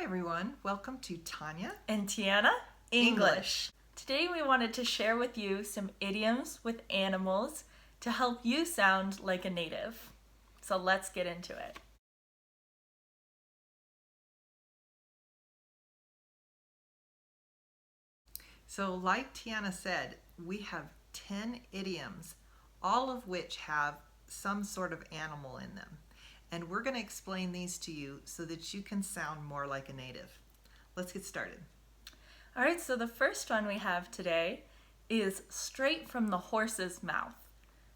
Hi everyone, welcome to Tianna and Tianna English. Today we wanted to share with you some idioms with animals to help you sound like a native. So let's get into it. So like Tianna said, we have 10 idioms, all of which have some sort of animal in them. And we're going to explain these to you so that you can sound more like a native. Let's get started. All right, so the first one we have today is straight from the horse's mouth.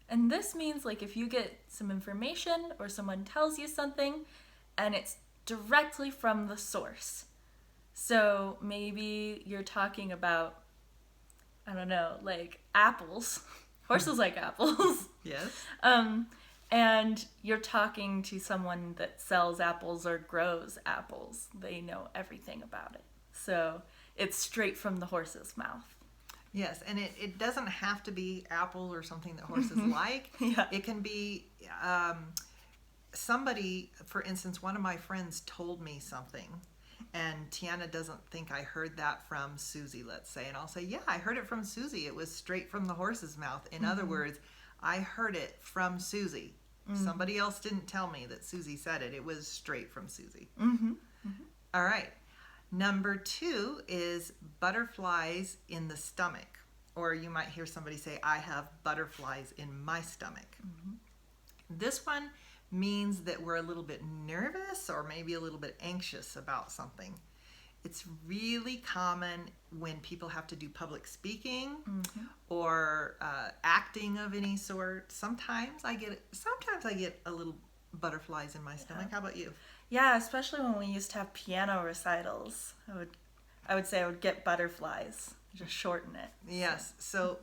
And this means like if you get some information or someone tells you something and it's directly from the source. So maybe you're talking about, I don't know, like apples. Horses like apples. Yes. And you're talking to someone that sells apples or grows apples. They know everything about it. So it's straight from the horse's mouth. Yes, and it doesn't have to be apple or something that horses like. Yeah. It can be somebody, for instance, one of my friends told me something, and Tianna doesn't think I heard that from Susie, let's say. And I'll say, yeah, I heard it from Susie. It was straight from the horse's mouth. In other words, I heard it from Susie. Somebody else didn't tell me that Susie said it. It was straight from Susie. All right. Number 2 is butterflies in the stomach. Or you might hear somebody say, I have butterflies in my stomach. This one means that we're a little bit nervous or maybe a little bit anxious about something. It's really common when people have to do public speaking or acting of any sort. Sometimes I get a little butterflies in my stomach. How about you? Yeah, especially when we used to have piano recitals. I would say I would get butterflies. Just shorten it. Yes. So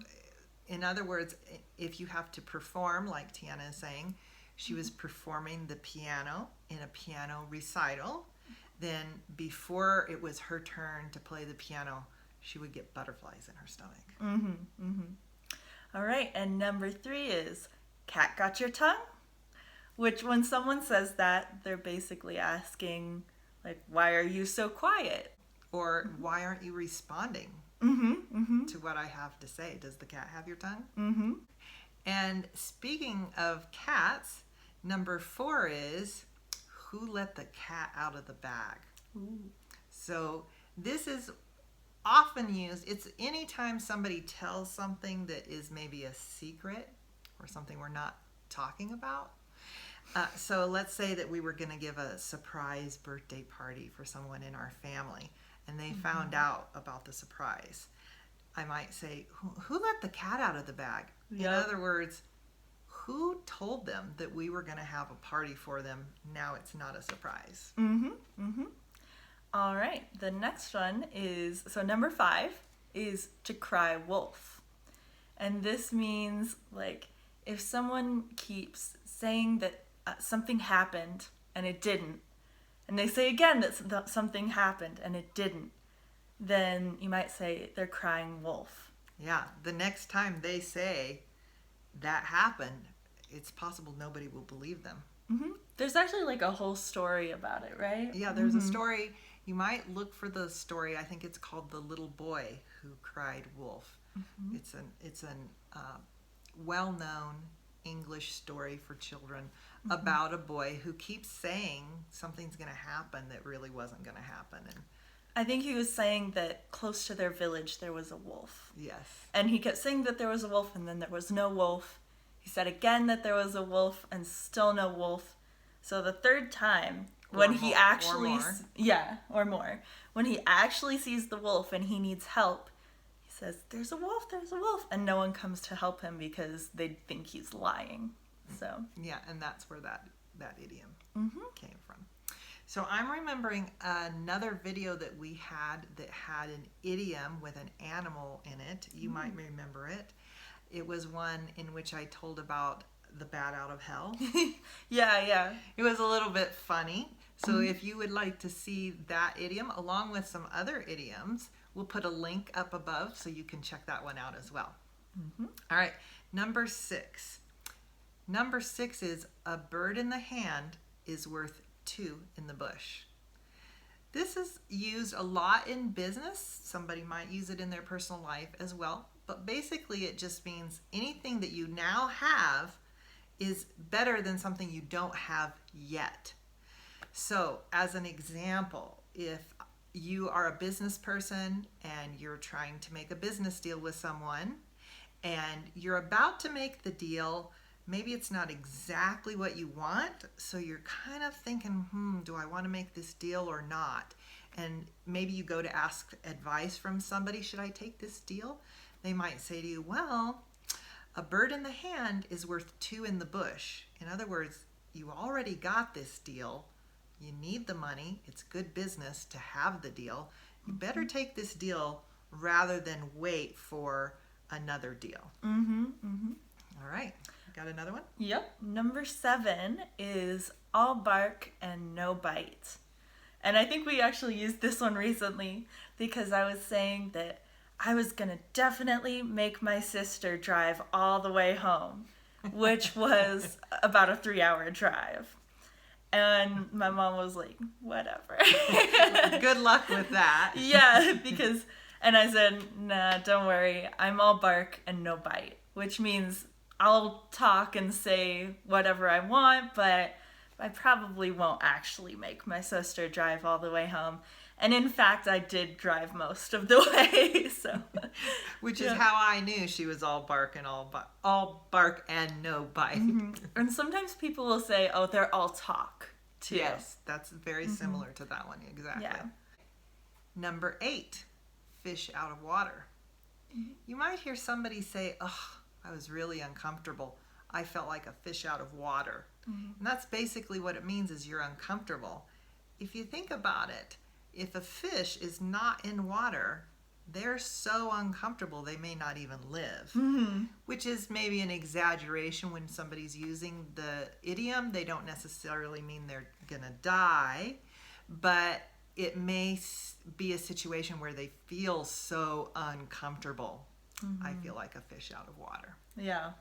in other words, if you have to perform, like Tianna is saying, she was performing the piano in a piano recital. Then before it was her turn to play the piano, she would get butterflies in her stomach. All right, and number 3 is cat got your tongue? Which when someone says that, they're basically asking, like, why are you so quiet? Or why aren't you responding to what I have to say? Does the cat have your tongue? And speaking of cats, number 4 is who let the cat out of the bag? So this is often used. It's anytime somebody tells something that is maybe a secret or something we're not talking about. So let's say that we were going to give a surprise birthday party for someone in our family and they found out about the surprise. I might say, who let the cat out of the bag? Yep. In other words, who told them that we were going to have a party for them? Now it's not a surprise. All right, the next one is, so number 5 is to cry wolf. And this means like if someone keeps saying that something happened and it didn't, and they say again that something happened and it didn't, then you might say they're crying wolf. Yeah, the next time they say that happened, it's possible nobody will believe them. There's actually like a whole story about it, right? Yeah, there's a story. You might look for the story. I think it's called The Little Boy Who Cried Wolf. It's an well-known English story for children about a boy who keeps saying something's going to happen that really wasn't going to happen. And I think he was saying that close to their village there was a wolf. yes. And he kept saying that there was a wolf and then there was no wolf. He said again that there was a wolf and still no wolf. So the third time when he actually or more. When he actually sees the wolf and he needs help, he says, there's a wolf, and no one comes to help him because they think he's lying. So yeah, and that's where that idiom came from. So I'm remembering another video that we had that had an idiom with an animal in it. You might remember it. It was one in which I told about the bat out of hell. Yeah. It was a little bit funny. So if you would like to see that idiom along with some other idioms, we'll put a link up above so you can check that one out as well. All right, number 6. Number 6 is a bird in the hand is worth 2 in the bush. This is used a lot in business. Somebody might use it in their personal life as well. But basically it just means anything that you now have is better than something you don't have yet. So as an example, if you are a business person and you're trying to make a business deal with someone and you're about to make the deal, maybe it's not exactly what you want, so you're kind of thinking, do I want to make this deal or not? And maybe you go to ask advice from somebody, should I take this deal? They might say to you, well, a bird in the hand is worth two in the bush. In other words, you already got this deal. You need the money. It's good business to have the deal. You better take this deal rather than wait for another deal. All right. Got another one? Yep. Number 7 is all bark and no bite. And I think we actually used this one recently because I was saying that I was going to definitely make my sister drive all the way home, which was about a 3-hour drive. And my mom was like, whatever. Good luck with that. Yeah, and I said, nah, don't worry. I'm all bark and no bite, which means I'll talk and say whatever I want, but I probably won't actually make my sister drive all the way home. And in fact, I did drive most of the way. So, which is how I knew she was all bark and all bark and no bite. And sometimes people will say, "Oh, they're all talk too." Yes, that's very similar to that one. Exactly. Yeah. Number 8, fish out of water. You might hear somebody say, "Oh, I was really uncomfortable. I felt like a fish out of water." And that's basically what it means, is you're uncomfortable. If you think about it, if a fish is not in water, they're so uncomfortable they may not even live, which is maybe an exaggeration when somebody's using the idiom. They don't necessarily mean they're gonna die, but it may be a situation where they feel so uncomfortable. I feel like a fish out of water. Yeah.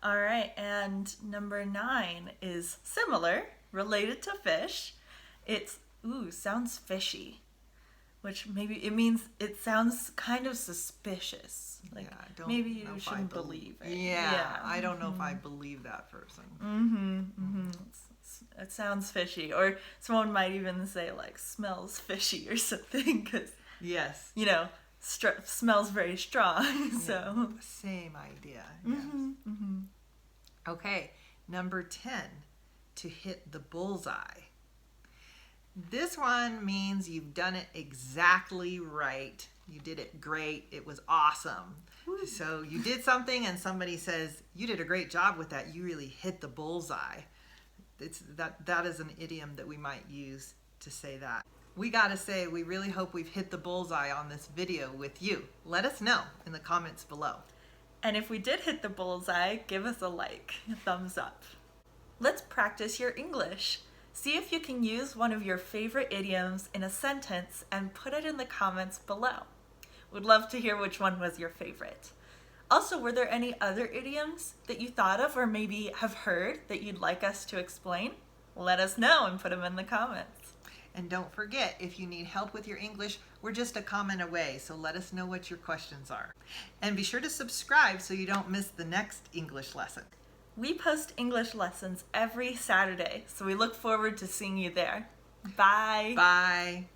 All right, and number 9 is similar, related to fish. It's, sounds fishy, which maybe it means it sounds kind of suspicious. Like, yeah, I don't maybe know you if shouldn't believe it. Yeah, I don't know if I believe that person. It sounds fishy. Or someone might even say, like, smells fishy or something, because, Yes. you know, smells very strong. So Same idea. Yes. Okay, number 10, to hit the bullseye. This one means you've done it exactly right. You did it great. It was awesome. So you did something and somebody says, you did a great job with that. You really hit the bullseye. That is an idiom that we might use to say that. We gotta say, we really hope we've hit the bullseye on this video with you. Let us know in the comments below. And if we did hit the bullseye, give us a like, a thumbs up. Let's practice your English. See if you can use one of your favorite idioms in a sentence and put it in the comments below. We'd love to hear which one was your favorite. Also, were there any other idioms that you thought of or maybe have heard that you'd like us to explain? Let us know and put them in the comments. And don't forget, if you need help with your English, we're just a comment away, so let us know what your questions are. And be sure to subscribe so you don't miss the next English lesson. We post English lessons every Saturday, so we look forward to seeing you there. Bye. Bye.